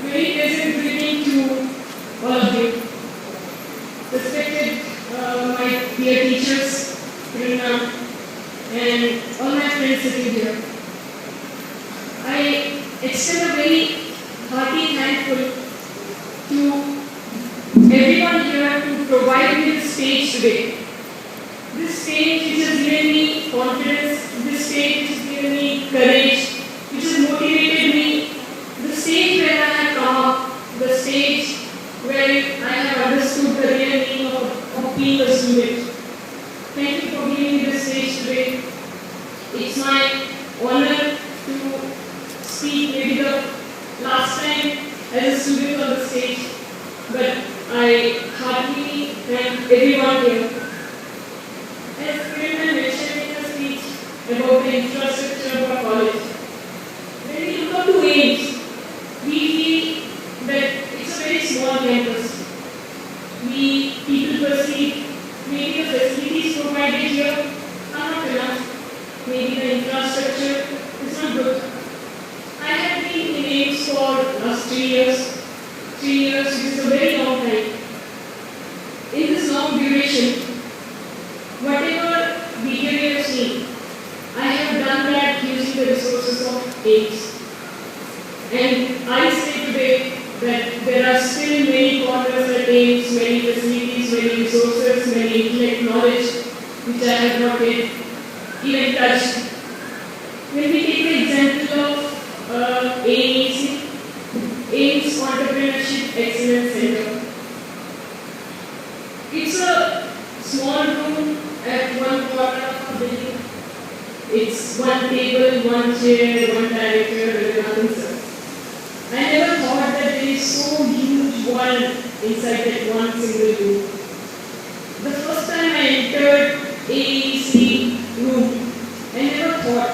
Very pleasant greeting to all of you. Respected my dear teachers, Prerna, and all my friends sitting here. I extend a very hearty thankful to everyone here to provide me the stage today. This stage which has given me confidence, this stage which has given me courage, which has motivated me, the stage where I have come up, the stage where I have understood the real meaning of being a student. Thank you for giving me this stage today. It's my honor to speak maybe the last time as a student on the stage, but I heartily thank everyone here. As Prerna mentioned in her speech about the infrastructure of our college, when we look up to AIIMS, we feel that it's a very small campus. People perceive maybe the facilities provided here are not enough. Maybe the infrastructure is not good. I have been in AIIMS for last 3 years. 3 years, which is a very long time. In this long duration, whatever behavior you have seen, I have done that using the resources of AIIMS. And I say today that there are still many corners at AIIMS, many facilities, many resources, many intellect knowledge which I have not yet even touched. When we take the example of AEC, AIIMS Entrepreneurship Excellence Center, it's a small room at one corner of the building. It's one table, one chair, one director, and nothing else. I never thought that there is so huge world inside that one single room. The first time I entered AEC room, I never thought.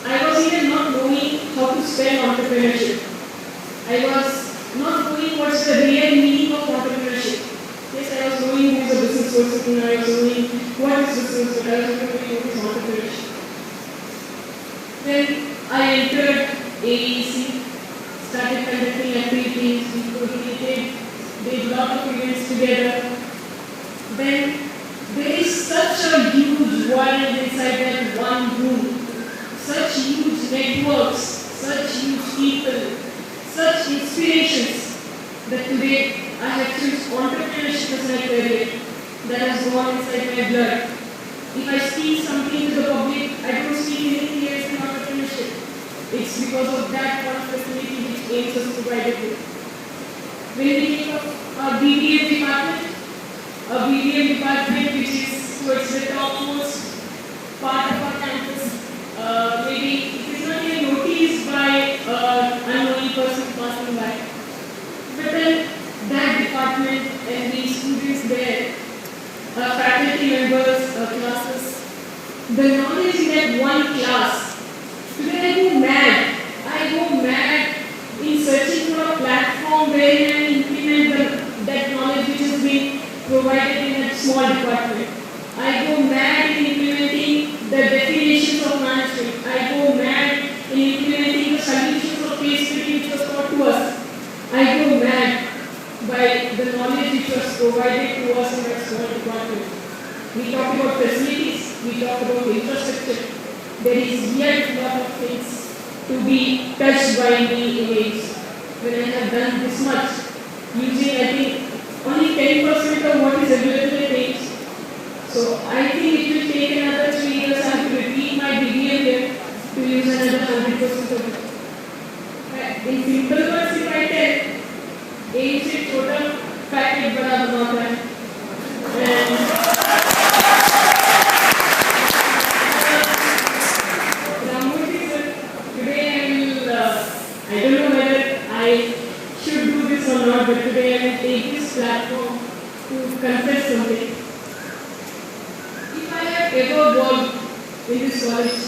I was even not knowing how to spell entrepreneurship. I was not knowing what's the real meaning of entrepreneurship. Yes, I was knowing who is a business person, I was knowing what is business, but I was not knowing what is entrepreneurship. Then I entered AEC, started conducting activities, we coordinated, did a lot of events together. Then there is such a huge world inside that one room, such huge networks, such huge people, such inspirations, that today I have chosen entrepreneurship as my career that has gone inside my blood. If I speak something to the public, I don't speak anything else than entrepreneurship. It's because of that one facility which AIIMS has provided me. When we think of our BBM department which is towards the topmost part of our campus, maybe it is not even noticed by an unknown person passing by. But then that department and the students there, faculty members, classes, the knowledge in that one class. Today I go mad. I go mad in searching for a platform where I can implement that knowledge which has been provided in that small department. I go mad in implementing the definitions of management. I go mad in implementing the solutions of case study which was taught to us. I go mad by the knowledge which was provided to us in that small department. We talk about facilities, we talk about infrastructure. There is yet a lot of things to be touched by me in AIIMS. When I have done this much, using I think only 10% of what is available at AIIMS. So I think it will take another 3 years. I have to repeat my BBM here to use another 100% of it. In simple words, if I tell, AIIMS is total packet bada banata hai. And I don't know whether I should do this or not, but today I will take this platform to confess something. If I have ever worked in this college,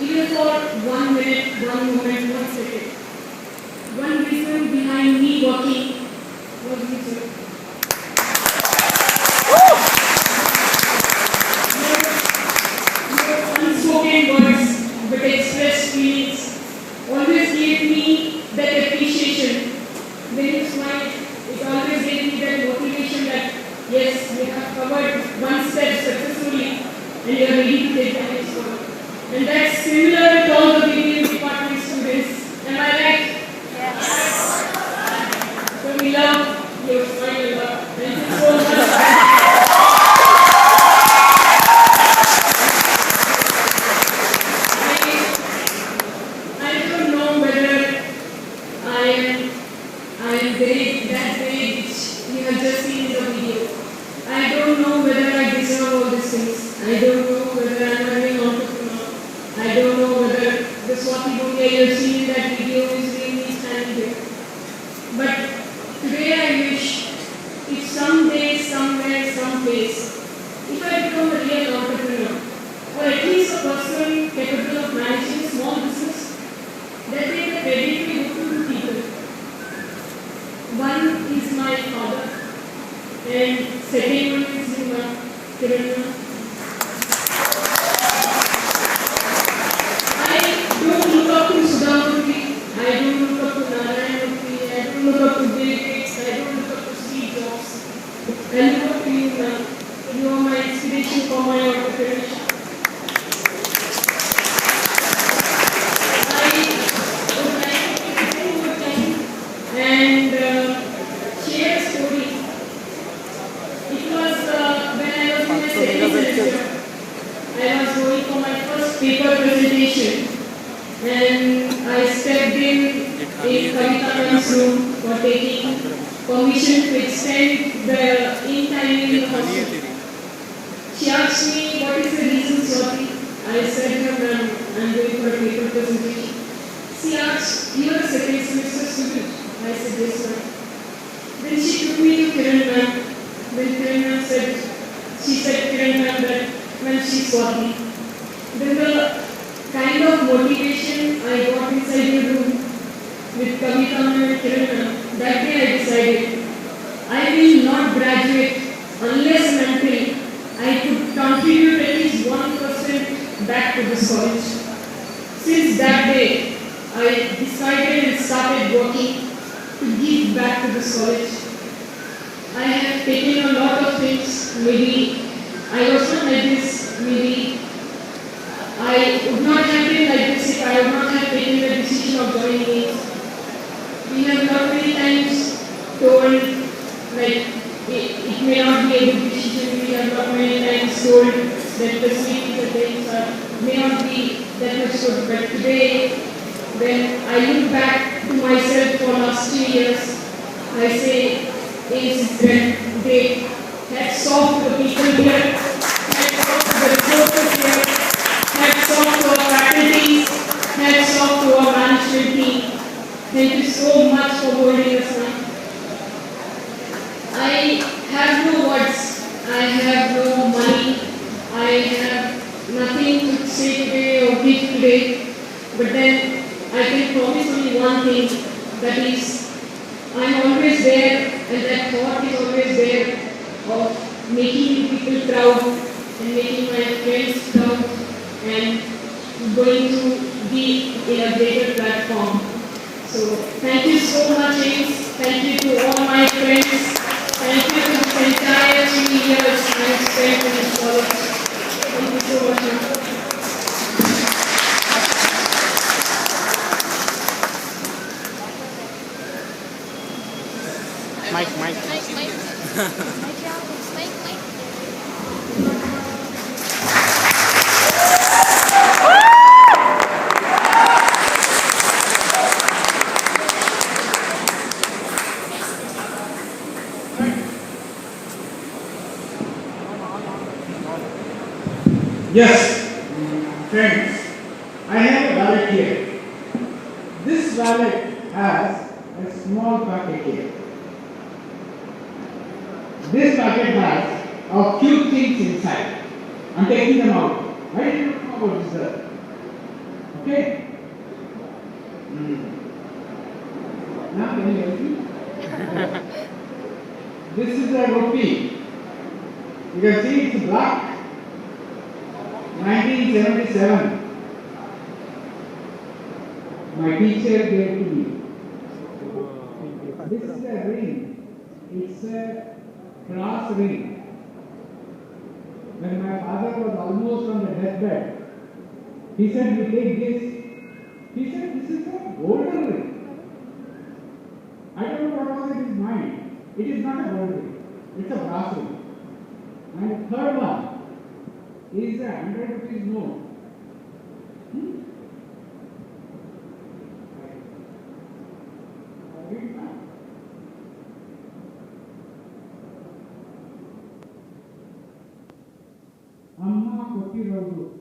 even for 1 minute, 1 moment, 1 second, one reason behind me working was this. Your unspoken words but expressed feelings always gave me that appreciation that day which you have just seen in the video. I don't know whether I deserve all these things. I don't know whether I am an entrepreneur. I don't know whether the Swati Bhutia you have seen in that video is really standing here. But today I wish if someday, somewhere, someplace, if I become a real entrepreneur, or at least a person capable of managing a small business, that day the credit will go to two people. One is my father, and second one is Kiran. I don't look up to Sudhamurthy, I don't look up to Narayan Murthy, I don't look up to Bill Gates, I don't look up to Steve Jobs. I look up to you now. You are my inspiration for my entrepreneurship. And share a story. It was when I was in my second semester. I was going for my first paper presentation, and I stepped in Kavita Ma'am's room for taking permission to extend the ink timing in the hostel. She asked me, "What is the reason, Swati?" I said, "Ma'am, I'm going for a paper presentation." She asked, "You are a second semester student?" I said, "Yes, ma'am." Then she took me to Kiran ma'am. Then Kiran ma'am said, Kiran ma'am that when she saw me. Then the kind of motivation I got inside the room with Kavita ma'am and Kiran ma'am, that day I decided I will not graduate unless and until I could contribute at least 1% back to this college. Since that day, I decided and started working to give back to this college. I have taken a lot of things. Maybe I was not like this. Maybe I would not have been like this if I would not have taken the decision of joining it. We have not many times told like it may not be a good decision. We have not many times told that the sweet things may not be that much good. But today, when I look back to myself for last 2 years, I say it's great. Hats off to the people here. Hats off to the resources here. Hats off to our faculties. Hats off to our management team. Thank you so much for holding us now. I have no words. I have no money. I have nothing to say today or give today. But then I can promise only one thing, that is, I'm always there, and that thought is always there of making people proud and making my friends proud and going to be in a greater platform. So thank you so much, James. Thank you to all my friends. Thank you to the entire 3 years I spent in this college. Thank you so much. Mike. Yes, friends, I have a wallet here. This wallet has a small packet here. This packet has a few things inside. I'm taking them out. I didn't know about this. Okay? Now can you help me? This is a rupee. You can see it's black. 1977. My teacher gave to me. This is a ring. It's a brass ring. When my father was almost on the deathbed, he said, "You take this." He said, "This is a golden ring." I don't know what was in his mind. It is not a gold ring. It's a brass ring. And the third one is a 100 rupees note. ಒಂದು